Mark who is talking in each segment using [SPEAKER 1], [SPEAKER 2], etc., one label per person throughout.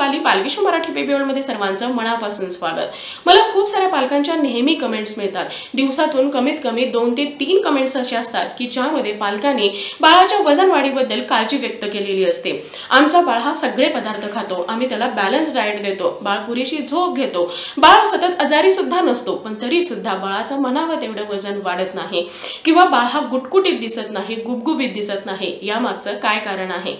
[SPEAKER 1] Pali पालवीशी Marathi baby world मध्ये सर्वांचं मनापासून स्वागत। मला खूप साऱ्या पालकांच्या नेहमी कमेंट्स मिळतात। दिवसातून कमीत कमी 2 ते 3 कमेंट्स असे असतात की ज्यामध्ये पालकांनी बाळाच्या वजन वाढीबद्दल काळजी व्यक्त केलेली असते। आमचा बाळ हा सगळे पदार्थ खातो, आम्ही त्याला बॅलन्स डाएट देतो, बाळ पुरेशी झोप घेतो, बाळ सतत आजारी सुद्धा नसतो, पण तरी सुद्धा बाळाचं मनावं तेवढं वजन वाढत नाही किंवा बाळ हा गुटगुटीत दिसत नाही, गुबगुबीत दिसत नाही, यामागचं काय कारण आहे?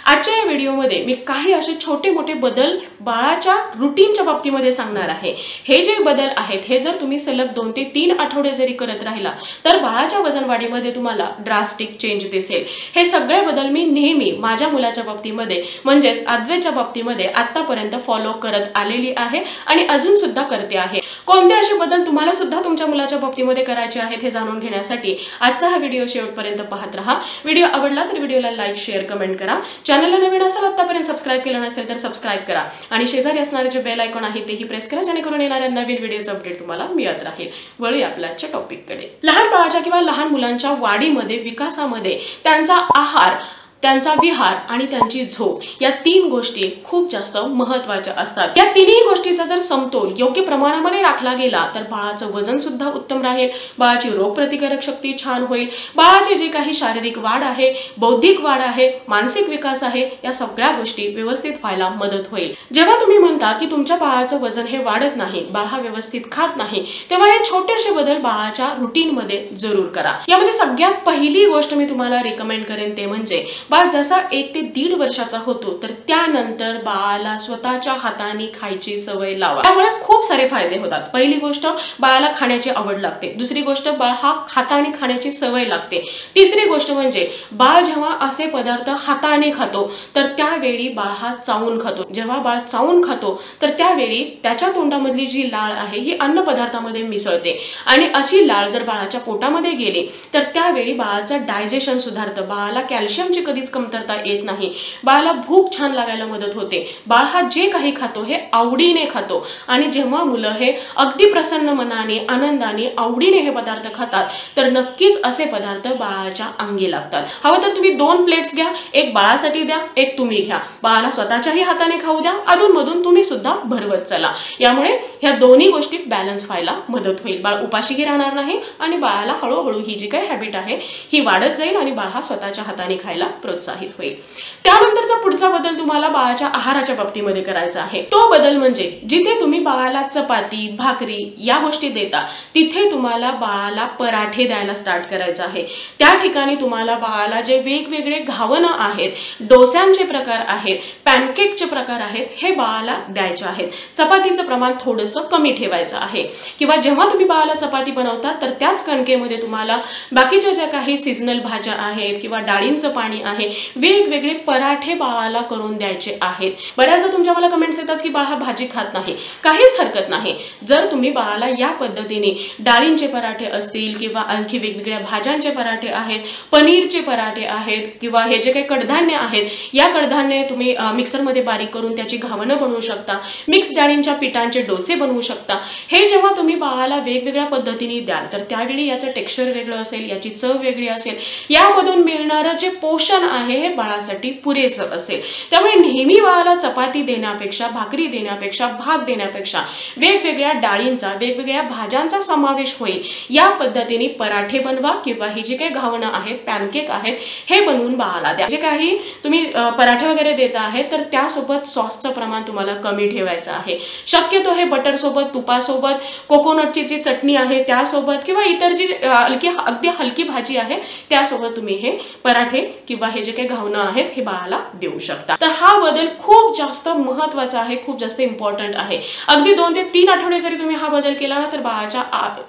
[SPEAKER 1] आजच्या या व्हिडिओमध्ये मी काही असे छोटे मोठे बदल बाळाच्या रुटीनच्या बाबतीमध्ये सांगणार आहे। हे जे बदल आहेत हे जर तुम्ही सलग 2 ते 3 आठवडे जरी करत राहिला तर बाळाच्या वजन वाढीमध्ये तुम्हाला ड्रास्टिक चेंज दिसेल। हे सगळे बदल मी नेहमी माझ्या मुलाच्या बाबतीमध्ये म्हणजेच अद्वैतच्या बाबतीमध्ये आतापर्यंत फॉलो करत आलेली आहे आणि अजून सुद्धा करते आहे। कोणते असे बदल तुम्हाला सुद्धा तुमच्या मुलाच्या बाबतीमध्ये करायचे आहेत हे जाणून घेण्यासाठी आजचा हा व्हिडिओ शेवटपर्यंत पाहत राहा। व्हिडिओ आवडला तर व्हिडिओला लाईक शेअर कमेंट करा। चॅनलला नवीन असाल आतापर्यंत सबस्क्राइब केलं नसेल तर सबस्क्राइब करा आणि शेजारी असणारे जे बेल आयकॉन आहे तेही प्रेस करा जेणेकरून येणाऱ्या नवीन व्हिडिओचे अपडेट तुम्हाला मिळत राहील। वळूया आपल्या आजच्या टॉपिककडे। लहान बाळाच्या किंवा लहान मुलांच्या वाढीमध्ये विकासामध्ये त्यांचा आहार, त्यांचा विहार आणि त्यांची झोप या 3 गोष्टी खूप जास्त महत्त्वाच्या असतात। या तिन्ही गोष्टीचा जर समतोल योग्य प्रमाणामध्ये राखला गेला तर बाळाचं वजन सुद्धा उत्तम राहील, बाळाची रोगप्रतिकारक शक्ती छान होईल, बाळाची जी काही शारीरिक वाढ आहे, बौद्धिक वाढ आहे, मानसिक विकास आहे, या सगळ्या गोष्टी व्यवस्थित व्हायला मदत होईल। जेव्हा तुम्ही म्हणता की तुमच्या बाळाचं वजन हे वाढत नाही, बाळ हा व्यवस्थित खात नाही, तेव्हा हे छोटेसे बदल बाळाच्या रुटीन मध्ये जरूर करा। यामध्ये सगळ्यात पहिली गोष्ट मी तुम्हाला रिकमेंड करेन ते म्हणजे बाळ जसा 1 ते 1.5 वर्षाचा होतो तर त्यानंतर बाळाला स्वतःच्या हाताने खायची सवय लावा। त्यामुळे खूप सारे फायदे होतात। पहिली गोष्ट बाळाला खाण्याची आवड लागते, दुसरी गोष्ट बाळ हा हाताने खाण्याची सवय लागते, तिसरी गोष्ट म्हणजे बाळ जेव्हा असे पदार्थ हाताने खातो तर त्यावेळी बाळ हा चावून खातो। जेव्हा बाळ चावून खातो तर त्यावेळी त्याच्या तोंडामधली जी लाळ आहे ही अन्न पदार्थामध्ये मिसळते आणि अशी लाळ जर बाळाच्या पोटामध्ये गेली तर त्यावेळी बाळाचं डायजेशन सुधारतं, बाळाला कॅल्शियमची कधीच कमतरता येत नाही, बाळाला भूक छान लागायला मदत होते, बाळ हा जे काही खातो हे आवडीने खातो आणि जेव्हा मुलं हे अगदी प्रसन्न मनाने, आनंदाने, आवडीने हे पदार्थ खातात तर नक्कीच असे पदार्थ बाळाच्या अंगी लागतात। हवं तर तुम्ही 2 प्लेट्स घ्या, एक बाळासाठी द्या, एक तुम्ही घ्या, बाळाला स्वतःच्याही हाताने खाऊ द्या, अधूनमधून तुम्ही सुद्धा भरवत चला। यामुळे ह्या दोन्ही गोष्टीत बॅलन्स व्हायला मदत होईल, बाळ उपाशीही राहणार नाही आणि बाळाला हळूहळू ही जी काही हॅबिट आहे ही वाढत जाईल आणि बाळ हा स्वतःच्या हाताने खायला प्रोत्साहित होईल। त्यानंतरचा पुढचा बदल तुम्हाला बाळाच्या आहाराच्या बाबतीमध्ये करायचा आहे। तो बदल म्हणजे जिथे तुम्ही बाळाला चपाती, भाकरी या गोष्टी देता तिथे तुम्हाला बाळाला पराठे द्यायला स्टार्ट करायचं आहे। त्या ठिकाणी तुम्हाला बाळाला जे वेगवेगळे घावणं आहेत, डोस्यांचे प्रकार आहेत, पॅनकेकचे प्रकार आहेत, हे बाळाला द्यायचे आहेत। चपातीचं प्रमाण थोडंसं कमी ठेवायचं आहे किंवा जेव्हा तुम्ही बाळाला चपाती बनवता तर त्याच कणकेमध्ये तुम्हाला बाकीच्या ज्या काही सीझनल भाज्या आहेत किंवा डाळींचं पाणी आहे, वेगवेगळे पराठे बाळाला करून द्यायचे आहेत। बऱ्याचदा तुमच्या मला कमेंट्स येतात की बाळ हा भाजी खात नाही, काहीच हरकत नाही। जर तुम्ही बाळाला या पद्धतीने डाळींचे पराठे असतील किंवा आणखी वेगवेगळ्या भाज्यांचे पराठे आहेत, पनीरचे पराठे आहेत किंवा हे जे काही कडधान्य आहेत या कडधान्य तुम्ही मिक्सरमध्ये बारीक करून त्याची घावणं बनवू शकता, मिक्स डाळींच्या पिठांचे डोसे बनवू शकता। हे जेव्हा तुम्ही बाळाला वेगवेगळ्या पद्धतीने द्याल तर त्यावेळी याचं टेक्स्चर वेगळं असेल, याची चव वेगळी असेल, यामधून मिळणारं जे पोषण आहे हे बाळासाठी पुरेसं असेल। त्यामुळे नेहमी बाळाला चपाती देण्यापेक्षा, भाकरी देण्यापेक्षा, भात देण्यापेक्षा वेगवेगळ्या डाळींचा, वेगवेगळ्या भाज्यांचा समावेश होईल या पद्धतीने पराठे बनवा किंवा ही जी काही घावणं आहेत, पॅनकेक आहेत, हे बनवून बाळाला द्या। जे काही तुम्ही पराठे वगैरे देता आहे तर त्यासोबत सॉसचं प्रमाण तुम्हाला कमी ठेवायचं आहे। शक्यतो हे बटर सोबत, तुपासोबत, कोकोनटची जी चटणी आहे त्यासोबत किंवा इतर जी अगदी हलकी भाजी आहे त्यासोबत तुम्ही हे पराठे किंवा हे जे काही घावणं आहेत हे बाळाला देऊ शकता। तर हा बदल खूप जास्त महत्त्वाचा आहे, खूप जास्त इम्पॉर्टंट आहे। अगदी 2 ते 3 आठवडे जरी तुम्ही हा बदल केला ना तर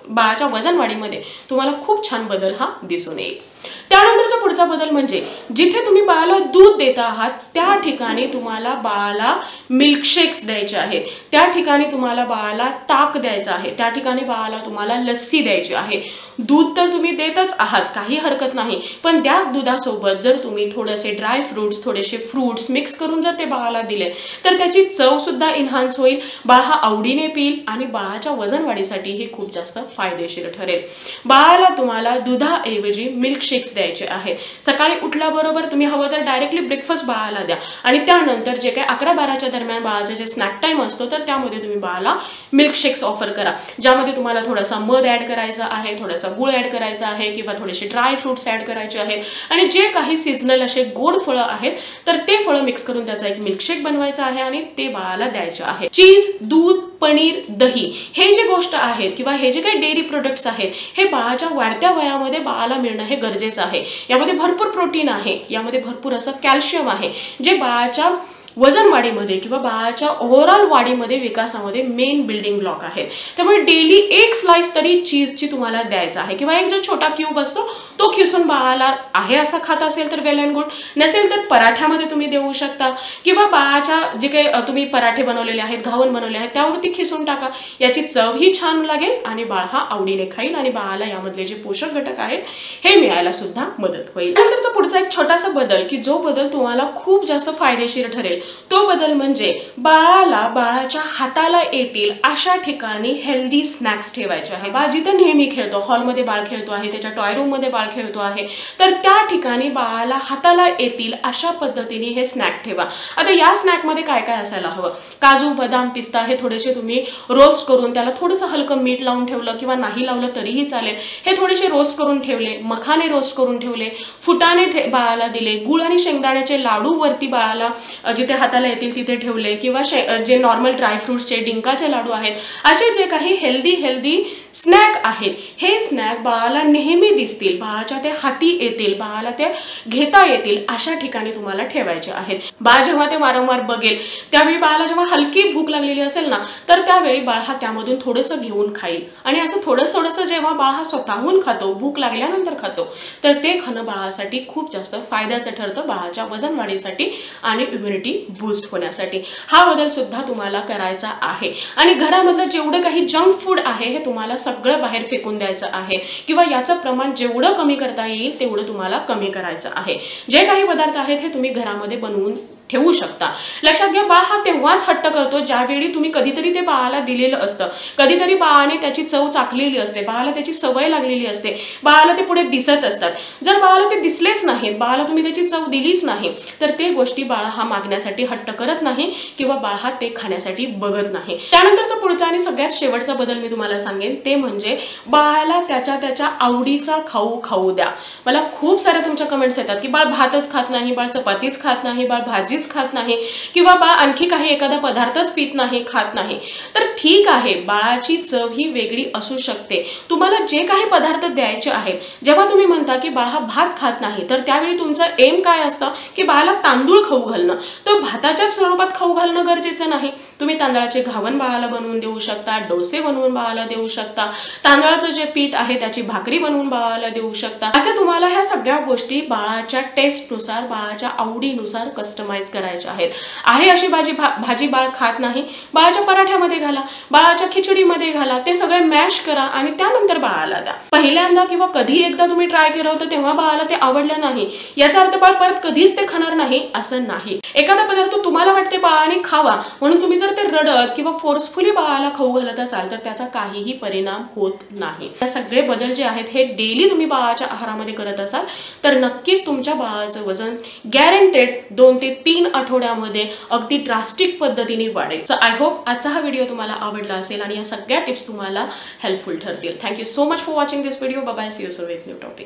[SPEAKER 1] बाळाच्या वजन वाढीमध्ये तुम्हाला खूप छान बदल हा दिसून येईल। त्यानंतरचा पुढचा बदल म्हणजे जिथे तुम्ही बाळाला दूध देता आहात त्या ठिकाणी तुम्हाला बाळाला मिल्कशेक्स द्यायचे आहेत, त्या ठिकाणी तुम्हाला बाळाला ताक द्यायचं आहे, त्या ठिकाणी बाळाला तुम्हाला लस्सी द्यायची आहे। दूध तर तुम्ही देतच आहात, काही हरकत नाही, पण त्या दुधासोबत जर तुम्ही थोडेसे ड्राय फ्रूट्स, थोडेसे फ्रूट्स मिक्स करून जर ते बाळाला दिले तर त्याची चव सुद्धा इन्हान्स होईल, बाळ हा आवडीने पिईल आणि बाळाच्या वजन वाढीसाठी हे खूप जास्त फायदेशीर ठरेल। बाळाला तुम्हाला दुधाऐवजी मिल्कशेक्स द्यायचे आहेत. सकाळी उठल्याबरोबर तुम्ही हवं तर डायरेक्टली ब्रेकफास्ट बाळाला द्या आणि त्यानंतर जे काही 11-12च्या दरम्यान बाळाचा जे स्नॅक टाइम असतो तर त्यामध्ये तुम्ही बाळाला मिल्कशेक्स ऑफर करा, ज्यामध्ये तुम्हाला थोडासा मध ऍड करायचा आहे, थोडासा गुळ ऍड करायचा आहे किंवा थोडेसे ड्राय फ्रुट्स ऍड करायचे आहेत आणि जे काही सीजनल असे गोड फळं आहेत तर ते फळं मिक्स करून त्याचा एक मिल्कशेक बनवायचा आहे आणि ते बाळाला द्यायचे आहे. चीज, दूध, पनीर, दही हे जे गोष्ट आहेत किंवा हे जे काही डेअरी प्रोडक्ट्स आहेत हे बाळाच्या वाढत्या वयामध्ये बाळाला मिळणं हे गरजेचं आहे. यामध्ये भरपूर प्रोटीन आहे, यामध्ये भरपूर असं कॅल्शियम आहे जे बाळाच्या वजन वाढीमध्ये किंवा बाळाच्या ओव्हरऑल वाढीमध्ये विकासामध्ये मेन बिल्डिंग ब्लॉक आहेत. त्यामुळे डेली एक स्लाइस तरी चीजची तुम्हाला द्यायचा आहे किंवा एक जो छोटा क्यूब असतो तो खिसून बाळाला आहे असा खात असेल तर वेल अँड गुड, नसेल तर पराठ्यामध्ये तुम्ही देऊ शकता किंवा बाळाच्या जे काही तुम्ही पराठे बनवलेले आहेत, घावन बनवले आहेत त्यावरती खिसून टाका. याची चवही छान लागेल आणि बाळ हा आवडीने खाईल आणि बाळाला यामधले जे पोषक घटक आहेत हे मिळायला सुद्धा मदत होईल. नंतरचा पुढचा एक छोटासा बदल की जो बदल तुम्हाला खूप जास्त फायदेशीर ठरेल तो बदल म्हणजे बाळाला बाळाच्या हाताला येतील अशा ठिकाणी हेल्दी स्नॅक्स ठेवायचे आहे. बाळ जिथं नेहमी खेळतो, हॉलमध्ये बाळ खेळतो आहे, त्याच्या टॉय रूम मध्ये बाळ खेळतो आहे, तर त्या ठिकाणी बाळाला हाताला येतील अशा पद्धतीने हे स्नॅक ठेवा. आता या स्नॅक मध्ये काय काय असायला हवं? काजू, बदाम, पिस्ता हे थोडेसे तुम्ही रोस्ट करून त्याला थोडंसं हलकं मीठ लावून ठेवलं किंवा नाही लावलं तरीही चालेल. हे थोडेसे रोस्ट करून ठेवले, मखाने रोस्ट करून ठेवले, फुटाणे बाळाला दिले, गुळ आणि शेंगदाण्याचे लाडू वरती बाळाला जिथे हाताला येतील तिथे ठेवले किंवा जे नॉर्मल ड्रायफ्रुट्सचे डिंकाचे लाडू आहेत, असे जे काही हेल्दी स्नॅक आहेत हे स्नॅक बाळाला नेहमी दिसतील, बाळाच्या ते हाती येतील, बाळाला ते घेता येतील अशा ठिकाणी तुम्हाला ठेवायचे आहेत. बाळ जेव्हा ते वारंवार बघेल त्यावेळी बाळाला जेव्हा हलकी भूक लागलेली असेल ना तर त्यावेळी बाळ हा त्यामधून थोडंसं घेऊन खाईल आणि असं थोडंसं जेव्हा बाळ हा स्वतःहून खातो, भूक लागल्यानंतर खातो, तर ते खाणं बाळासाठी खूप जास्त फायद्याचं ठरतं, बाळाच्या वजन वाढीसाठी आणि इम्युनिटी बूस्ट होण्यासाठी. हा बदल सुद्धा तुम्हाला करायचा आहे आणि घरामधलं जेवढं काही जंक फूड आहे हे तुम्हाला सगळं बाहेर फेकून द्यायचं आहे किंवा याचं प्रमाण जेवढं कमी करता येईल तेवढं तुम्हाला कमी करायचं आहे. जे काही पदार्थ आहेत हे तुम्ही घरामध्ये बनवून ठेवू शकता. लक्षात घ्या, बाळ हा तेव्हाच हट्ट करतो ज्यावेळी तुम्ही कधीतरी ते बाळाला दिलेलं असतं, कधीतरी बाळाने त्याची चव चाखलेली असते, बाळाला त्याची सवय लागलेली असते, बाळाला ते पुढे दिसत असतात. जर बाळाला ते दिसलेच नाहीत, बाळाला तुम्ही त्याची चव दिलीच नाही तर ते गोष्टी बाळ हा मागण्यासाठी हट्ट करत नाही किंवा बाळ हा ते खाण्यासाठी बघत नाही. त्यानंतरचा पुढचा आणि सगळ्यात शेवटचा बदल मी तुम्हाला सांगेन ते म्हणजे बाळाला त्याच्या आवडीचा खाऊ द्या. मला खूप साऱ्या तुमच्या कमेंट्स येतात की बाळ भातच खात नाही, बाळ चपातीच खात नाही, बाळ भाजी खात नाही किंवा बाळ आणखी काही एखादा पदार्थच पित नाही, खात नाही. तर ठीक आहे, बाळाची चव ही वेगळी असू शकते. तुम्हाला जे काही पदार्थ द्यायचे आहेत, जेव्हा तुम्ही म्हणता की बाळ हा भात खात नाही तर त्यावेळी तुमचं एम काय असतं की बाळाला तांदूळ खाऊ घालणं, तर भाताच्या स्वरूपात खाऊ घालणं गरजेचं नाही. तुम्ही तांदळाचे घावन बाळाला बनवून देऊ शकता, डोसे बनवून बाळाला देऊ शकता, तांदळाचं जे पीठ आहे त्याची भाकरी बनवून बाळाला देऊ शकता. असे तुम्हाला ह्या सगळ्या गोष्टी बाळाच्या टेस्टनुसार, बाळाच्या आवडीनुसार कस्टमाइज करायचे आहेत. आहे अशी भाजी बाळ खात नाही, बाळाच्या पराठ्यामध्ये घाला, बाळाच्या खिचडीमध्ये घाला, ते सगळे मॅश करा आणि त्यानंतर बाळाला द्या. पहिल्यांदा किंवा कधी एकदा तुम्ही ट्राय केलं होतं तेव्हा बाळाला ते आवडलं नाही याचा अर्थ बाळ परत कधीच ते खाणार नाही असं नाही. एखादा पदार्थ तुम्हाला वाटते बाळाने खावा म्हणून तुम्ही जर ते रडत किंवा फोर्सफुली बाळाला खाऊ घालत असाल तर त्याचा काहीही परिणाम होत नाही. हे सगळे बदल जे आहेत हे डेली तुम्ही बाळाच्या आहारामध्ये करत असाल तर नक्कीच तुमच्या बाळाचं वजन गॅरंटेड 2 ते 3 आठवड्यामध्ये अगदी ड्रास्टिक पद्धतीने वाढेल. सो आय होप आजचा हा व्हिडिओ तुम्हाला आवडला असेल आणि या सगळ्या टिप्स तुम्हाला हेल्पफुल ठरतील. Thank you so much for watching this video. Bye bye. See you soon with new topic.